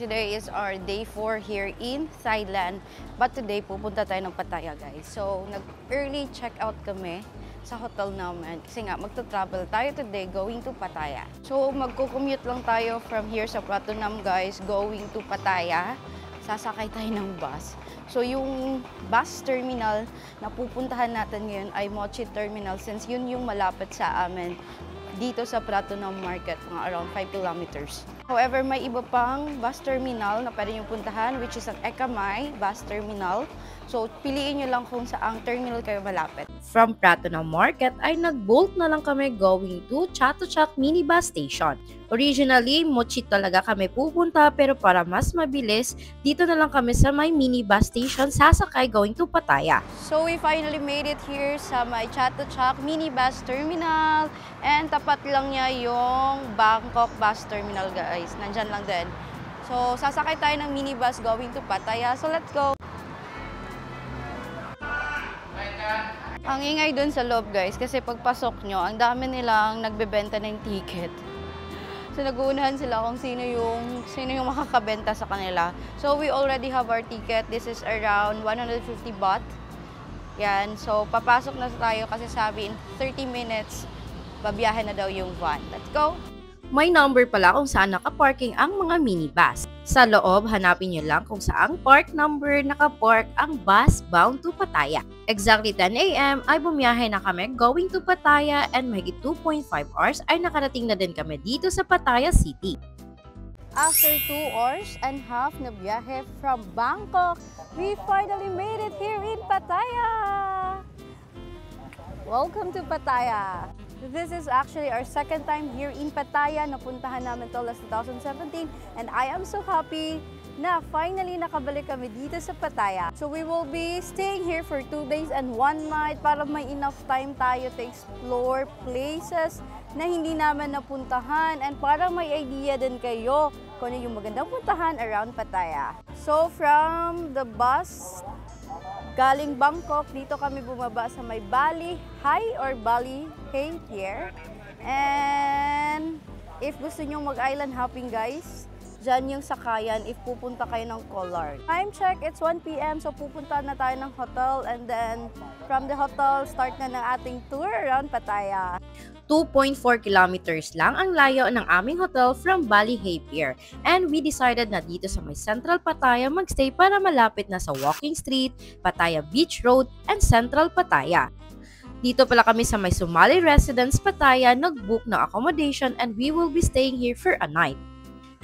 Today is our day 4 here in Thailand. But today, pupunta tayo ng Pattaya, guys. So, nag-early check-out kami sa hotel namin. Kasi nga, magta-travel tayo today going to Pattaya. So, magko-commute lang tayo from here sa Pratunam, guys, going to Pattaya. Sasakay tayo ng bus. So, yung bus terminal na pupuntahan natin ngayon ay Mochi Terminal since yun yung malapit sa amin dito sa Pratunam Market, mga around 5 kilometers. However, may iba pang bus terminal na pwede yung puntahan, which is ang Ekamay Bus Terminal. So, piliin nyo lang kung saang terminal kayo malapit. From Pratunam Market ay nag-bolt na lang kami going to Chatuchak Mini Bus Station. Originally, Mochi talaga kami pupunta pero para mas mabilis, dito na lang kami sa may mini bus station sasakay going to Pattaya. So, we finally made it here sa may Chatuchak Mini Bus Terminal and tapat lang niya yung Bangkok Bus Terminal, guys. Nandyan lang din. So, sasakay tayo ng mini bus going to Pattaya. So, let's go! Ang ingay dun sa loob, guys, kasi pagpasok nyo, ang dami nilang nagbebenta ng ticket. So, nag-uunahan sila kung sino yung makakabenta sa kanila. So, we already have our ticket. This is around 150 baht. Yan. So, papasok na tayo kasi sabi in 30 minutes, babiyahe na daw yung van. Let's go! May number pala kung saan nakaparking ang mga minibus. Sa loob, hanapin nyo lang kung saang park number nakapark ang bus bound to Pattaya. Exactly 10 AM ay bumiyahe na kami going to Pattaya and mahigit 2.5 hours ay nakarating na din kami dito sa Pattaya City. After 2 hours and half na biyahe from Bangkok, we finally made it here in Pattaya! Welcome to Pattaya! This is actually our second time here in Pattaya. Napuntahan namin to last 2017 and I am so happy na finally nakabalik kami dito sa Pattaya. So we will be staying here for 2 days and 1 night para may enough time tayo to explore places na hindi naman napuntahan and para may idea din kayo kung ano yung magandang puntahan around Pattaya. So from the bus galing Bangkok, dito kami bumaba sa may Bali High or Bali Hay Pier. And if gusto nyo mag-island hopping, guys, dyan yung sakayan if pupunta kayo ng Kolar. Time check, it's 1 PM, so pupunta na tayo ng hotel and then from the hotel, start na ng ating tour around Pattaya. 2.4 kilometers lang ang layo ng aming hotel from Bali Hay Pier. And we decided na dito sa may Central Pattaya magstay para malapit na sa Walking Street, Pattaya Beach Road, and Central Pattaya. Dito pala kami sa may Somali Residence Pattaya nag-book ng accommodation and we will be staying here for a night.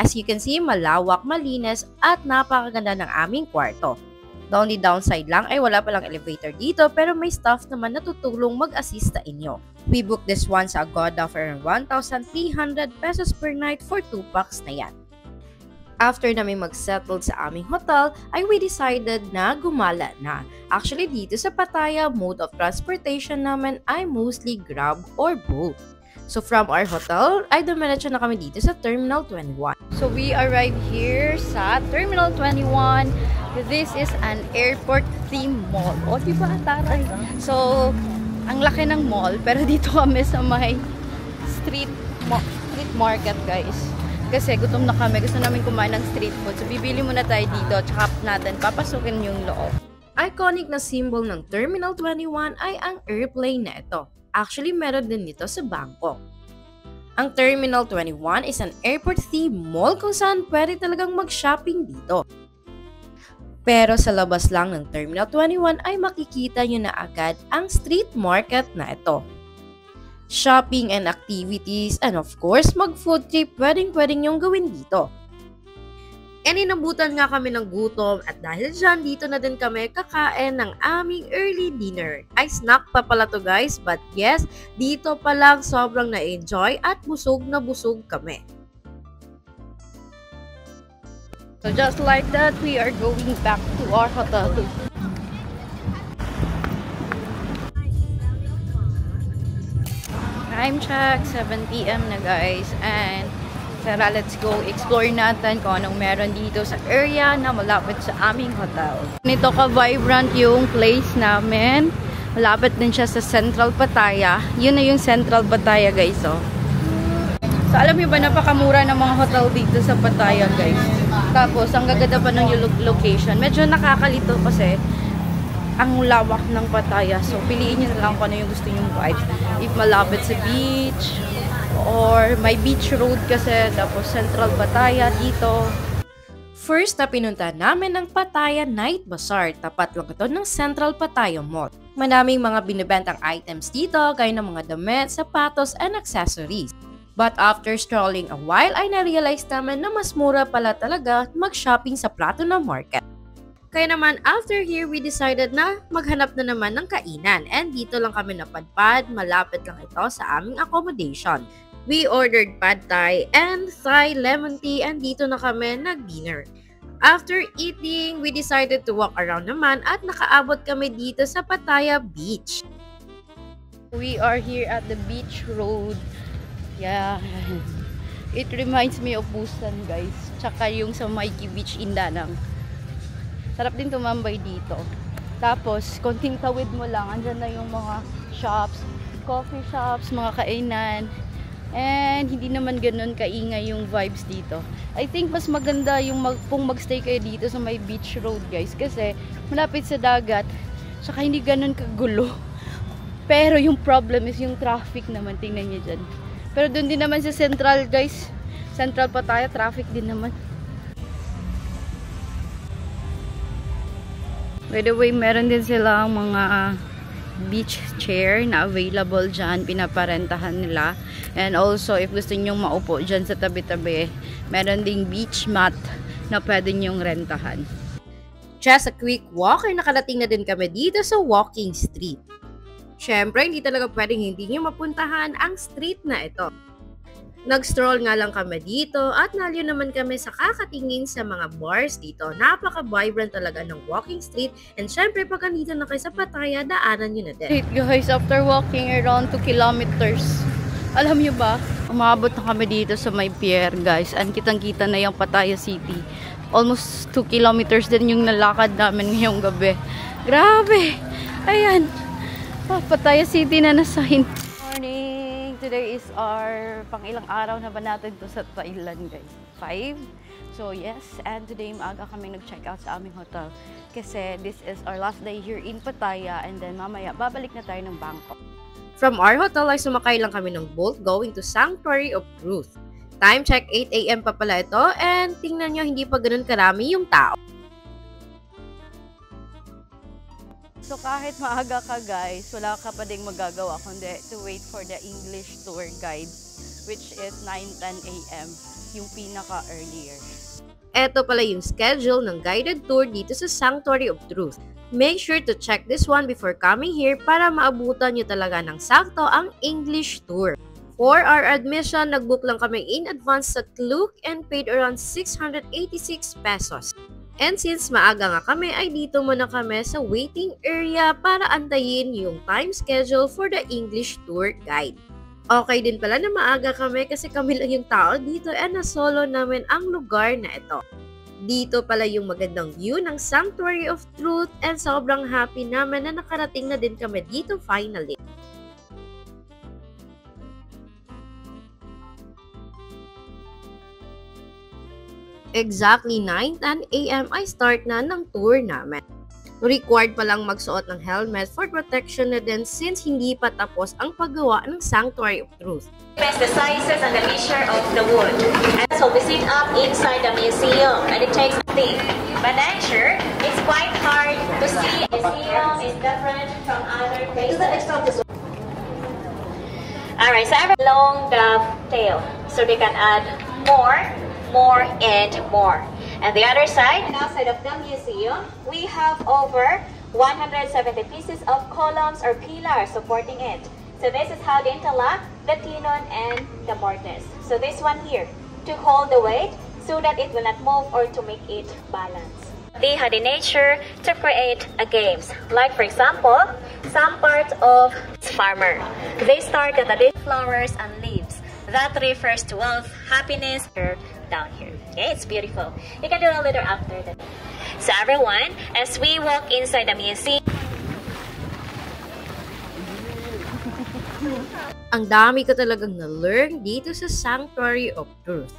As you can see, malawak, malinis, at napakaganda ng aming kwarto. The only downside lang ay wala palang elevator dito pero may staff naman na tutulong mag-assist sa inyo. We booked this one sa Agoda for around 1,300 pesos per night for 2 packs na yan. After namin mag-settle sa aming hotel, ay we decided na gumala na. Actually, dito sa Pattaya, mode of transportation namin ay mostly Grab or Bolt. So from our hotel, ay dumiretso na kami dito sa Terminal 21. So we arrived here sa Terminal 21. This is an airport theme mall. O, diba? Taray. So, ang laki ng mall, pero dito kami sa may street market, guys. Kasi gutom na kami. Gusto namin kumain ng street food. So, bibili muna tayo dito. Tsaka natin papasukin yung loob. Iconic na symbol ng Terminal 21 ay ang airplane na ito. Actually, meron din nito sa Bangkok. Ang Terminal 21 is an airport theme mall kung saan pwede talagang mag-shopping dito. Pero sa labas lang ng Terminal 21 ay makikita nyo na agad ang street market na ito. Shopping and activities and of course mag-food trip pwedeng yung gawin dito. And inabutan nga kami ng gutom at dahil dyan dito na din kami kakain ng aming early dinner. Ay snack pa pala to, guys, but yes, dito pa lang sobrang na-enjoy at busog na busog kami. So just like that, we are going back to our hotel. Time check, 7 p.m. na guys. And tara, let's go explore natin kung anong meron dito sa area na malapit sa aming hotel. Nito ka-vibrant yung place namin. Malapit din siya sa Central Pattaya. Yun na yung Central Pattaya guys, oh. So, alam niyo ba, napakamura ng mga hotel dito sa Pattaya guys. Tapos, ang gaganda pa ng location. Medyo nakakalito kasi ang lawak ng Pattaya. So, piliin nyo na lang kung ano yung gusto nyong vibes. If malapit sa beach, or may beach road kasi, tapos Central Pattaya dito. First na pinunta namin ang Pattaya Night Bazaar. Tapat lang ito ng Central Pattaya Mall. Manaming mga binibentang items dito, gaya ng mga damit, sapatos, and accessories. But after strolling a while, ay na-realize namin na mas mura pala talaga mag-shopping sa Platinum Market. Kaya naman, after here, we decided na maghanap na naman ng kainan. And dito lang kami napadpad, malapit lang ito sa aming accommodation. We ordered pad thai and Thai lemon tea and dito na kami nag-dinner. After eating, we decided to walk around naman at nakaabot kami dito sa Pattaya Beach. We are here at the beach road. Yeah. It reminds me of Busan guys. Tsaka yung sa Mikey Beach, Indanang. Sarap din tumambay dito. Tapos, konting tawid mo lang, andyan na yung mga shops, coffee shops, mga kainan. And hindi naman ganun kaingay yung vibes dito. I think mas maganda yung kung magstay kayo dito sa may beach road guys. Kasi malapit sa dagat, saka hindi ganun kagulo. Pero yung problem is yung traffic naman, tingnan nyo dyan. Pero doon din naman sa Central guys. Central Pattaya, traffic din naman. By the way, meron din silang mga beach chair na available dyan. Pinaparentahan nila. And also, if gusto nyong maupo dyan sa tabi-tabi, meron ding beach mat na pwede nyong rentahan. Just a quick walk ay nakarating na din kami dito sa Walking Street. Siyempre, hindi talaga pwedeng hindi nyo mapuntahan ang street na ito. Nag-stroll nga lang kami dito at naliw naman kami sa kakatingin sa mga bars dito. Napaka-vibrant talaga ng Walking Street and syempre pag andito na kayo sa Pattaya, daanan nyo na din. Hey guys, after walking around 2 kilometers, alam nyo ba, umabot na kami dito sa may pier guys and kitang-kita na yung Pattaya City. Almost 2 kilometers din yung nalakad namin ngayong gabi. Grabe! Ayan! Pattaya City na nasahin. Morning! Today is our pang-ilang araw na ba natin to sa Thailand guys? 5? So yes, and today maaga kami nag-check out sa aming hotel. Kasi this is our last day here in Pattaya and then mamaya babalik na tayo ng Bangkok. From our hotel ay sumakay lang kami ng boat going to Sanctuary of Truth. Time check 8 AM pa pala ito and tingnan nyo hindi pa ganun karami yung tao. So kahit maaga ka guys, wala ka pa ding magagawa kundi to wait for the English tour guide which is 9-10 AM, yung pinaka-earlier. Ito pala yung schedule ng guided tour dito sa Sanctuary of Truth. Make sure to check this one before coming here para maabutan nyo talaga ng sakto ang English tour. For our admission, nagbook lang kami in advance sa Klook and paid around 686 pesos. And since maaga nga kami, ay dito muna kami sa waiting area para antayin yung time schedule for the English tour guide. Okay din pala na maaga kami kasi kami lang yung tao dito and na-solo namin ang lugar na ito. Dito pala yung magandang view ng Sanctuary of Truth and sobrang happy namin na nakarating na din kami dito finally. Exactly 9-10 AM ay start na ng tour namin. Required palang magsuot ng helmet for protection na din since hindi pa tapos ang paggawa ng Sanctuary of Truth. The sizes and the measure of the wood. And so we sit up inside the museum and it takes thing. But I'm sure it's quite hard to see. The museum is different from other places. Alright, so I have a long dovetail so they can add more, and more. And the other side, outside of the museum, we have over 170 pieces of columns or pillars supporting it. So this is how they interlock the tenon and the mortise. So this one here, to hold the weight so that it will not move or to make it balance. they had in nature to create a games. Like for example, some parts of farmer. They started the flowers and leaves. That refers to wealth, happiness, down here. Okay, it's beautiful. You can do a little after that. So everyone, as we walk inside the museum, Ang dami ko talagang na-learn dito sa Sanctuary of Truth.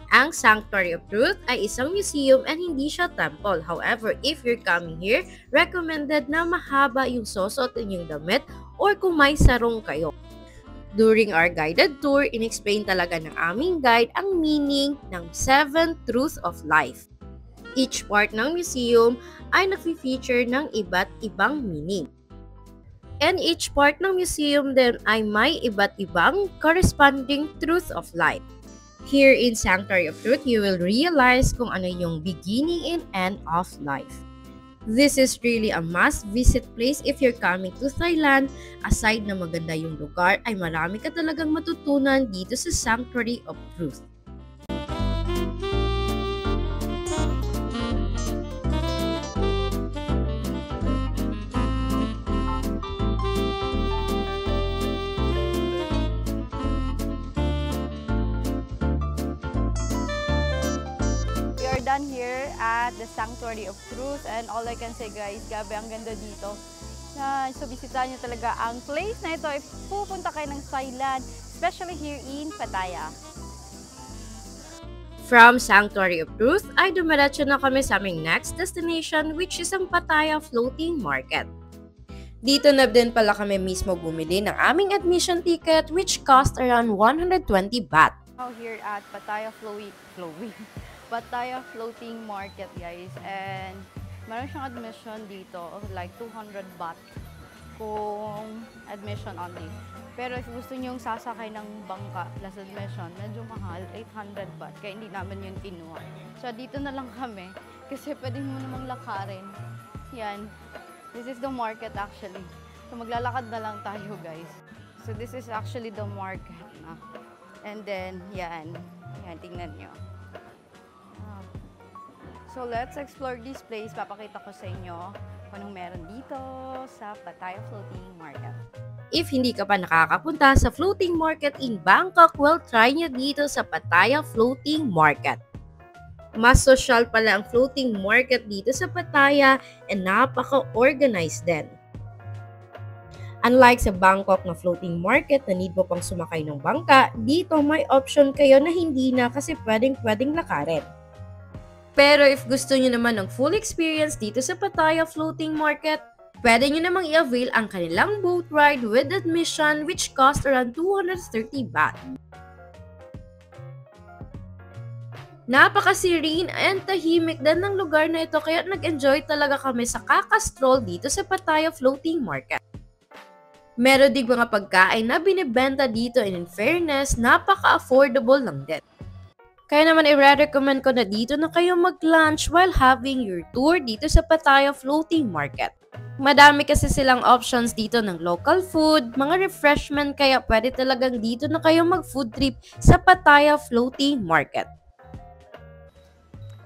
Ang Sanctuary of Truth ay isang museum and hindi siya temple. However, if you're coming here, recommended na mahaba yung susuot ninyong damit or kung may sarong kayo. During our guided tour, inexplain talaga ng aming guide ang meaning ng 7 Truths of Life. Each part ng museum ay nag-feature ng iba't ibang meaning. And each part ng museum din ay may iba't ibang corresponding truth of life. Here in Sanctuary of Truth, you will realize kung ano yung beginning and end of life. This is really a must-visit place if you're coming to Thailand. Aside na maganda yung lugar, ay marami ka talagang matutunan dito sa Sanctuary of Truth. Done here at the Sanctuary of Truth, and all I can say guys, gabi ang ganda dito. So bisitahin nyo talaga ang place na ito if pupunta kayo ng Thailand, especially here in Pattaya. From Sanctuary of Truth ay dumiretso na kami sa aming next destination, which is ang Pattaya Floating Market. Dito na din pala kami mismo bumili ng aming admission ticket, which cost around 120 baht. Now here at Pattaya Pattaya Floating Market guys, and meron siyang admission dito of like 200 baht kung admission only. Pero if gusto nyo sasakay ng bangka plus admission, medyo mahal, 800 baht, kaya hindi namin yun kinuha. So dito na lang kami kasi pwede mo namang lakarin. Yan, this is the market actually. So maglalakad na lang tayo guys. So this is actually the market na. And then yan tingnan nyo. So let's explore this place. Papakita ko sa inyo kung anong meron dito sa Pattaya Floating Market. If hindi ka pa nakakapunta sa floating market in Bangkok, well, try nyo dito sa Pattaya Floating Market. Mas social pala ang floating market dito sa Pattaya and napaka-organized din. Unlike sa Bangkok na floating market na need mo pang sumakay ng bangka, dito may option kayo na hindi na kasi pwedeng lakarin. Pero if gusto nyo naman ng full experience dito sa Pattaya Floating Market, pwede nyo namang i-avail ang kanilang boat ride with admission which cost around 230 baht. Napaka-serene and tahimik din ng lugar na ito kaya nag-enjoy talaga kami sa kakastroll dito sa Pattaya Floating Market. Meron din mga pagkain na binibenta dito and in fairness, napaka-affordable lang din. Kaya naman i-recommend ko na dito na kayo mag-lunch while having your tour dito sa Pattaya Floating Market. Madami kasi silang options dito ng local food, mga refreshment kaya pwede talagang dito na kayo mag-food trip sa Pattaya Floating Market.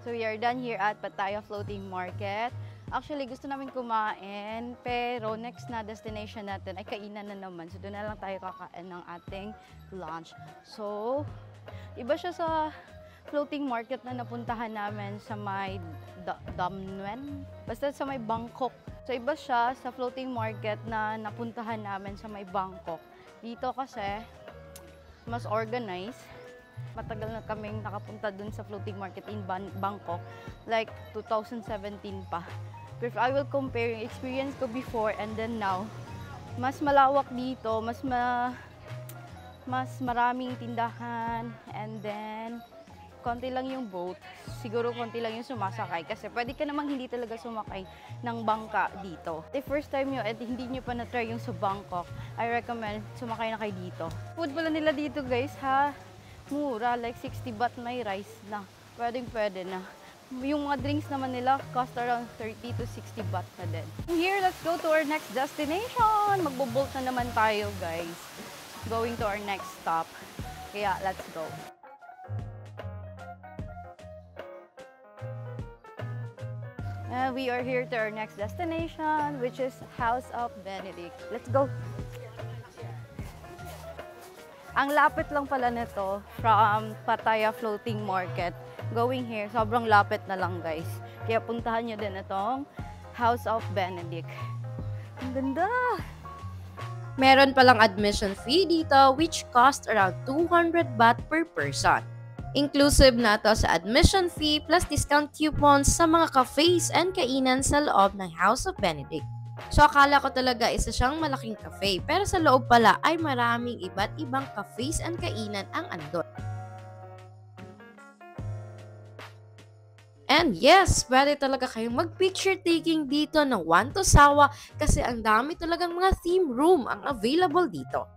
So we are done here at Pattaya Floating Market. Actually, gusto namin kumain, pero next na destination natin ay kainan na naman. So doon na lang tayo kakain ng ating lunch. So, iba siya sa floating market na napuntahan namin sa may Dam Nguyen, basta sa may Bangkok. So iba siya sa floating market na napuntahan namin sa may Bangkok. Dito kasi mas organized. Matagal na kaming nakapunta dun sa floating market in Bangkok, like 2017 pa. But if I will compare yung experience ko before and then now, mas malawak dito, mas maraming tindahan, and then konti lang yung boat, siguro konti lang yung sumasakay kasi pwede ka namang hindi talaga sumakay ng bangka dito. If first time nyo at hindi nyo pa na-try yung sa Bangkok, I recommend sumakay na kayo dito. Food pala nila dito guys ha, mura, like 60 baht may rice na, pwede na. Yung mga drinks naman nila cost around 30 to 60 baht na din. Here, let's go to our next destination. Magbo-bolt na naman tayo guys. Going to our next stop. Kaya let's go. And we are here to our next destination, which is House of Benedict. Let's go! Ang lapit lang pala nito from Pattaya Floating Market. Going here, sobrang lapit na lang guys. Kaya puntahan nyo din itong House of Benedict. Ang ganda! Meron palang admission fee dito which cost around 200 baht per person. Inclusive na to sa admission fee plus discount coupons sa mga cafes and kainan sa loob ng House of Benedict. So akala ko talaga isa siyang malaking cafe, pero sa loob pala ay maraming iba't ibang cafes and kainan ang andon. And yes, pwede talaga kayong mag-picture taking dito ng one to sawa kasi ang dami talagang mga theme room ang available dito.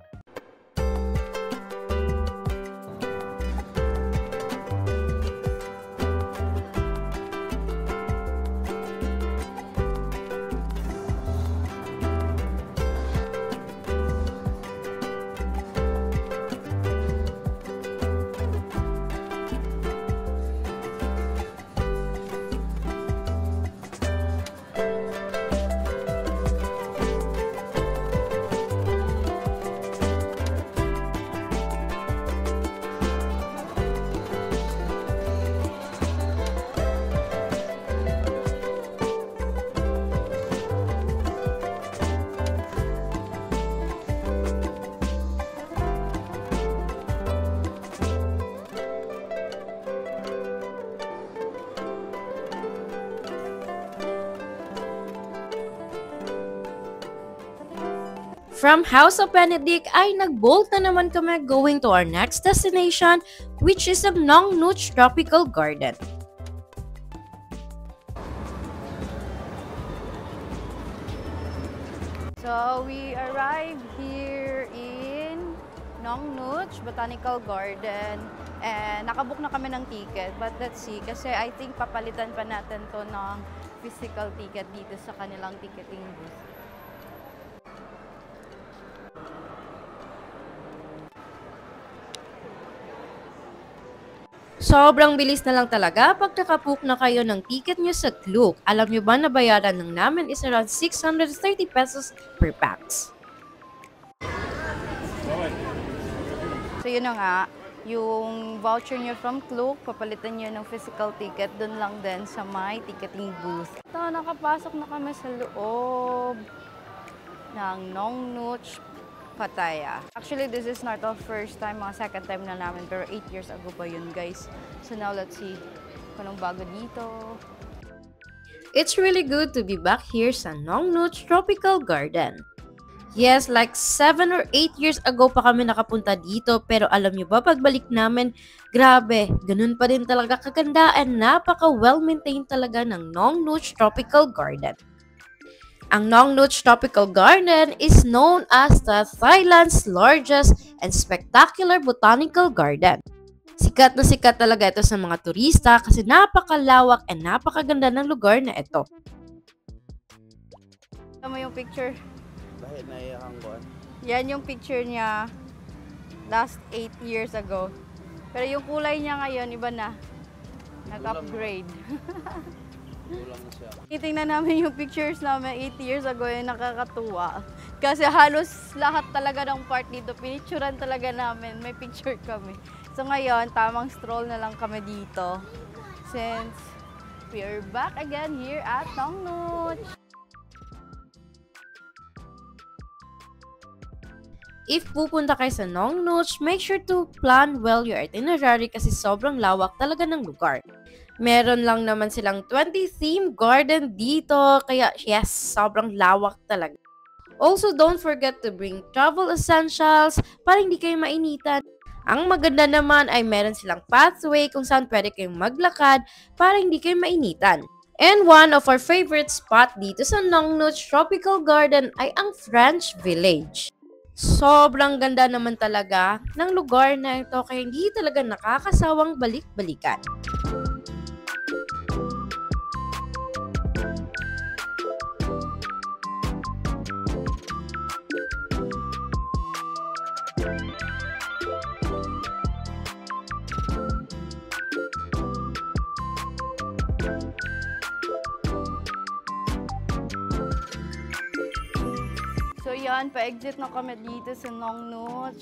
From House of Benedict ay nag-bolt na naman kami going to our next destination which is ang Nong Nuch Tropical Garden. So we arrived here in Nong Nuch Botanical Garden and nakabook na kami ng ticket, but let's see kasi I think papalitan pa natin to ng physical ticket dito sa kanilang ticketing booth. Sobrang bilis na lang talaga pag nakabook na kayo ng ticket nyo sa Klook. Alam nyo ba na bayaran ng namin is around 630 pesos per pax. So yun na nga, yung voucher nyo from Klook, papalitan nyo ng physical ticket dun lang din sa my ticketing booth. Ito, nakapasok na kami sa loob ng Nong Nuch Pattaya. Actually, this is not our first time, mga second time na namin, pero 8 years ago pa yun, guys. So now, let's see kung anong bago dito. It's really good to be back here sa Nong Nuch Tropical Garden. Yes, like 7 or 8 years ago pa kami nakapunta dito, pero alam nyo ba, pagbalik namin, grabe, ganun pa din talaga kaganda and napaka well-maintained talaga ng Nong Nuch Tropical Garden. Ang Nong Nuch Tropical Garden is known as the Thailand's largest and spectacular botanical garden. Sikat na sikat talaga ito sa mga turista kasi napakalawak and napakaganda ng lugar na ito. Tama yung picture. Bakit naiyakang kuhan? Yan yung picture niya last 8 years ago. Pero yung kulay niya ngayon, iba na. Nag-upgrade. Kulang na siya. Titingnan namin yung pictures namin 8 years ago, yung nakakatuwa. Kasi halos lahat talaga ng part dito, pinicturan talaga namin, may picture kami. So ngayon, tamang stroll na lang kami dito. Since we are back again here at Nong Nuch. If pupunta kayo sa Nong Nuch, make sure to plan well your itinerary kasi sobrang lawak talaga ng lugar. Meron lang naman silang 20 theme garden dito, kaya yes, sobrang lawak talaga. Also, don't forget to bring travel essentials para hindi kayo mainitan. Ang maganda naman ay meron silang pathway kung saan pwede kayong maglakad para hindi kayo mainitan. And one of our favorite spot dito sa Nong Nuch Tropical Garden ay ang French Village. Sobrang ganda naman talaga ng lugar na ito kaya hindi talaga nakakasawang balik-balikan. Ayan, pa-exit na kami dito sa Nong Noch.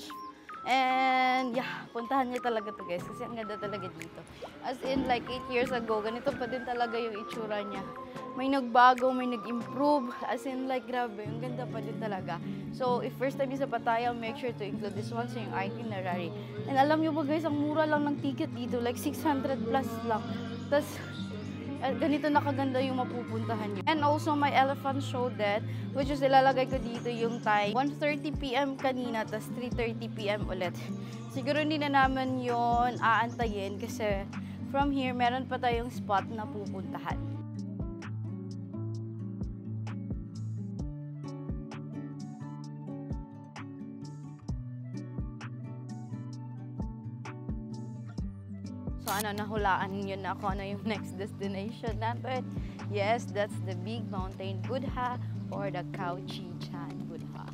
And yeah, puntahan niyo talaga to guys kasi ang ganda talaga dito. As in like 8 years ago, ganito pa din talaga yung itsura niya. May nagbago, may nag-improve. As in like grabe, ang ganda pa din talaga. So if first time niyo sa Pattaya, make sure to include this one sa yung itinerary. And alam niyo ba guys, ang mura lang ng ticket dito, like 600 plus lang. Tapos ganito nakaganda yung mapupuntahan niyo. And also my elephant show that, which is ilalagay ko dito yung time 1:30 PM kanina, tas 3:30 PM ulit. Siguro hindi na naman yon aantayin kasi from here meron pa tayong spot na pupuntahan. So nahulaan nyo na kung ano yung next destination natin. Yes, that's the big mountain Buddha or the Khao Chi Chan Buddha.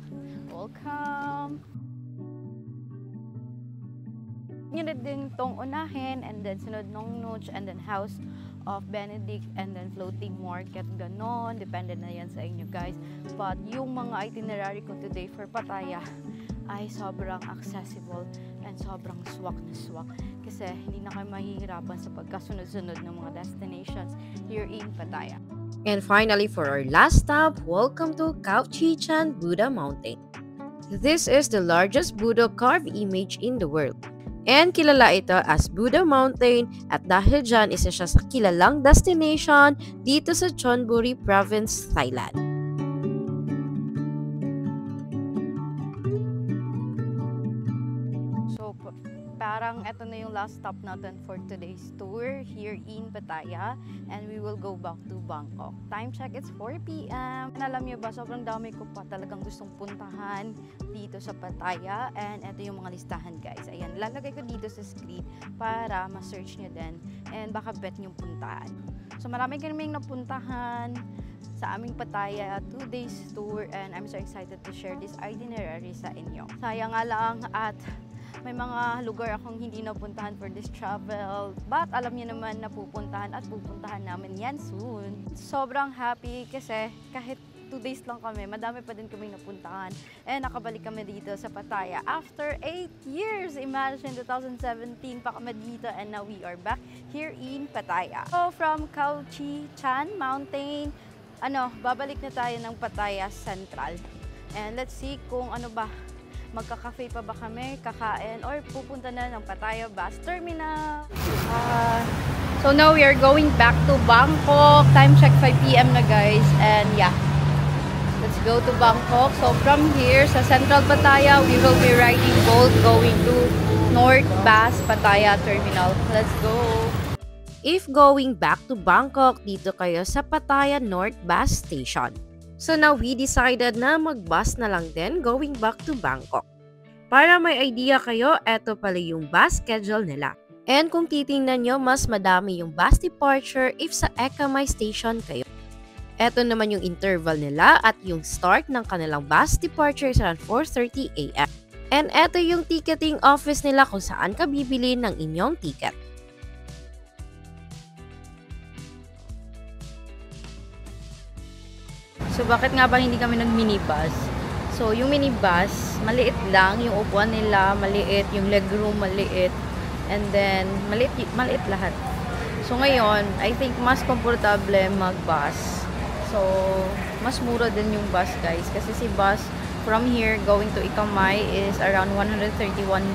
Welcome! Yun na din itong unahin, and then sunod Nong Noch, and then House of Benedict, and then floating market, ganon. Depende na yan sa inyo guys. But yung mga itinerary ko today for Pattaya ay sobrang accessible and sobrang swak na swak kasi hindi na kayo mahihirapan sa pagkasunod-sunod ng mga destinations here in Pattaya. And finally, for our last stop, welcome to Khao Chi Chan Buddha Mountain. This is the largest Buddha carved image in the world. And kilala ito as Buddha Mountain at dahil dyan isa siya sa kilalang destination dito sa Chonburi Province, Thailand. Parang eto na yung last stop natin for today's tour here in Pattaya, and we will go back to Bangkok. Time check, it's 4 PM. Alam niyo ba, sobrang dami ko pa talagang gustong puntahan dito sa Pattaya, and eto yung mga listahan guys. Ayan, lalagay ko dito sa screen para ma-search niyo din and baka bet niyong puntahan. So marami kaming napuntahan sa aming Pattaya 2 days tour, and I'm so excited to share this itinerary sa inyo. Sayang nga lang at may mga lugar akong hindi napuntahan for this travel, but alam niyo naman na pupuntahan at pupuntahan namin yan soon. Sobrang happy kasi kahit 2 days lang kami, madami pa din kami napuntahan. And nakabalik kami dito sa Pattaya after 8 years. Imagine, 2017 pa kami dito, and now we are back here in Pattaya. So from Khao Chi Chan Mountain, babalik na tayo ng Pattaya Central. And let's see kung ano ba, magka-cafe pa ba kami, kakain, or pupunta na ng Pattaya Bus Terminal. So now we are going back to Bangkok. Time check 5 PM na guys, and yeah, let's go to Bangkok. So from here sa Central Pattaya, we will be riding Bolt going to North Bus Pattaya Terminal. Let's go! If going back to Bangkok, dito kayo sa Pattaya North Bus Station. So now we decided na mag-bus na lang din going back to Bangkok. Para may idea kayo, eto pala yung bus schedule nila. And kung titingnan nyo, mas madami yung bus departure if sa Eka Mai Station kayo. Eto naman yung interval nila at yung start ng kanilang bus departure is around 4:30 AM. And eto yung ticketing office nila kung saan ka bibili ng inyong ticket. So bakit nga ba hindi kami nag-minibus? So yung minibus, maliit lang, yung upuan nila maliit, yung legroom maliit, and then maliit lahat. So ngayon, I think mas komportable mag-bus. So mas mura din yung bus guys, kasi si bus from here going to Eka Mai is around 131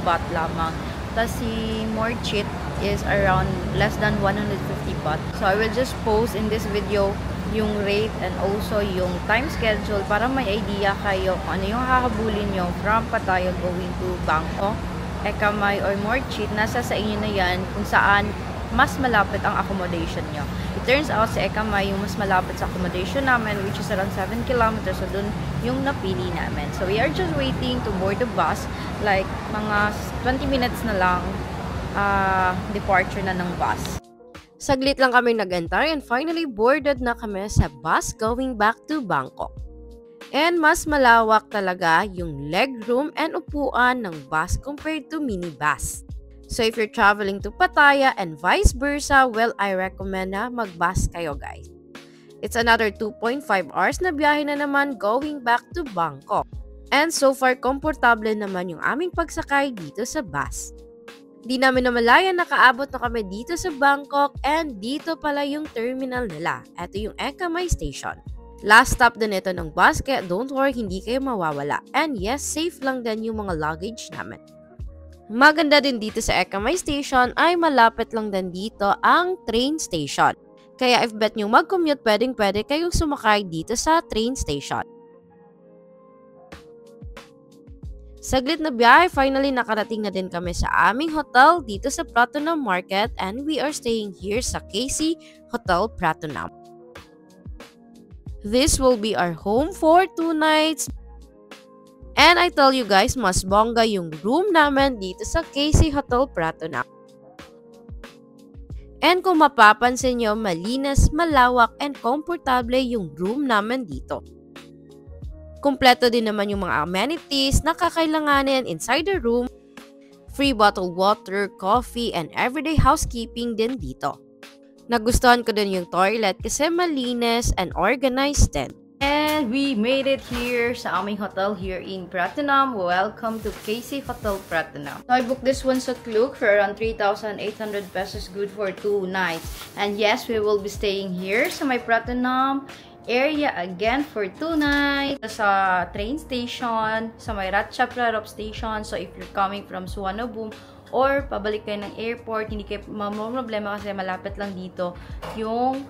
baht lamang. Tapos si Morchit is around less than 150 baht. So I will just post in this video yung rate and also yung time schedule para may idea kayo kung ano yung hahabulin nyo from Pattaya going to Bangkok, Eka Mai or Morchit. Nasa sa inyo na yan kung saan mas malapit ang accommodation nyo. It turns out sa Eka Mai yung mas malapit sa accommodation namin, which is around 7 kilometers. So dun yung napili namin. So we are just waiting to board the bus, like mga 20 minutes na lang departure na ng bus. Saglit lang kami nag-antay and finally boarded na kami sa bus going back to Bangkok. And mas malawak talaga yung legroom and upuan ng bus compared to minibus. So if you're traveling to Pattaya and vice versa, well, I recommend na mag-bus kayo guys. It's another 2.5 hours na biyahe na naman going back to Bangkok. And so far, komportable naman yung aming pagsakay dito sa bus. Di namin namalayan nakaabot na kami dito sa Bangkok and dito pala yung terminal nila. Ito yung Eka Mai Station. Last stop din ito ng bus kaya don't worry, hindi kayo mawawala. And yes, safe lang din yung mga luggage namin. Maganda din dito sa Eka Mai Station ay malapit lang din dito ang train station. Kaya if bet nyo mag-commute, pwede kayong sumakay dito sa train station. Saglit na biyahe, finally nakarating na din kami sa aming hotel dito sa Pratunam Market and we are staying here sa KC Hotel Pratunam. This will be our home for 2 nights. And I tell you guys, mas bongga yung room namin dito sa KC Hotel Pratunam. And kung mapapansin nyo, malinis, malawak, and komportable yung room namin dito. Kumpleto din naman yung mga amenities na kakailanganin inside the room, free bottled water, coffee, and everyday housekeeping din dito. Nagustuhan ko din yung toilet kasi malinis and organized din. And we made it here sa aming hotel here in Pratunam. Welcome to KC Hotel Pratunam. So I booked this one sa Klook for around 3,800 pesos, good for 2 nights. And yes, we will be staying here sa my Pratunam area again for 2 nights. Sa train station, sa may Ratcha Prarop station. So if you're coming from Suvarnabhumi or pabalik kayo ng airport, hindi kayo problema kasi malapit lang dito yung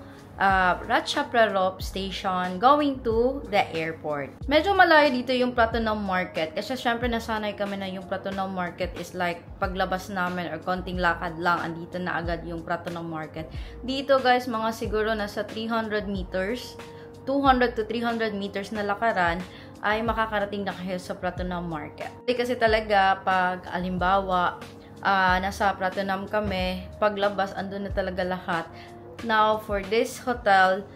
Ratcha Prarop station going to the airport. Medyo malayo dito yung Pratunam Market kasi syempre nasanay kami na yung Pratunam Market is like paglabas namin or konting lakad lang, andito na agad yung Pratunam Market. Dito guys, mga siguro nasa 300 meters, 200 to 300 meters na lakaran ay makakarating na kayo sa Pratunam Market. Kasi talaga pag alimbawa nasa Pratunam kami, paglabas andun na talaga lahat. Now, for this hotel,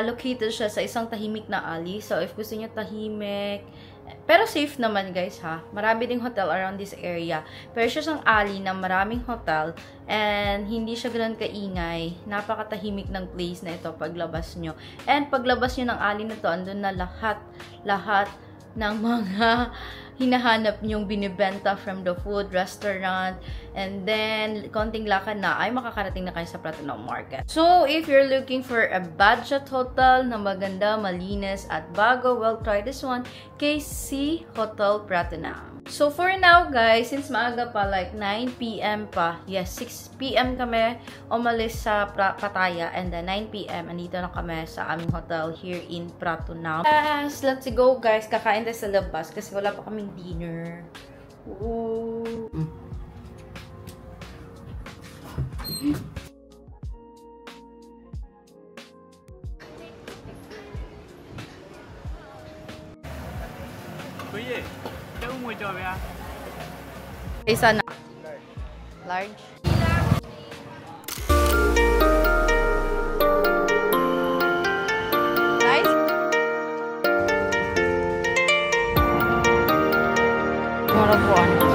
located siya sa isang tahimik na alley. So, if gusto niyo tahimik, pero safe naman guys ha. Marami ding hotel around this area. Pero siya isang alley na maraming hotel and hindi siya ganoon kaingay. Napakatahimik ng place na ito paglabas nyo. And paglabas nyo ng alley na to, andun na lahat ng mga hinahanap nyong binibenta from the food, restaurant, and then konting lakad na ay makakarating na kayo sa Pratunam Market. So, if you're looking for a budget hotel na maganda, malinis, at bago, well, try this one, KC Hotel Pratunam. So, for now, guys, since maaga pa, like 9 p.m. pa, yes, 6 p.m. kami umalis sa Pattaya, and then 9 p.m. andito na kami sa aming hotel here in Pratunam. Yes, let's go, guys. Kakain tayo sa labas kasi wala pa kaming dinner. Ooh. Isa na. Large. Nice. Mura po.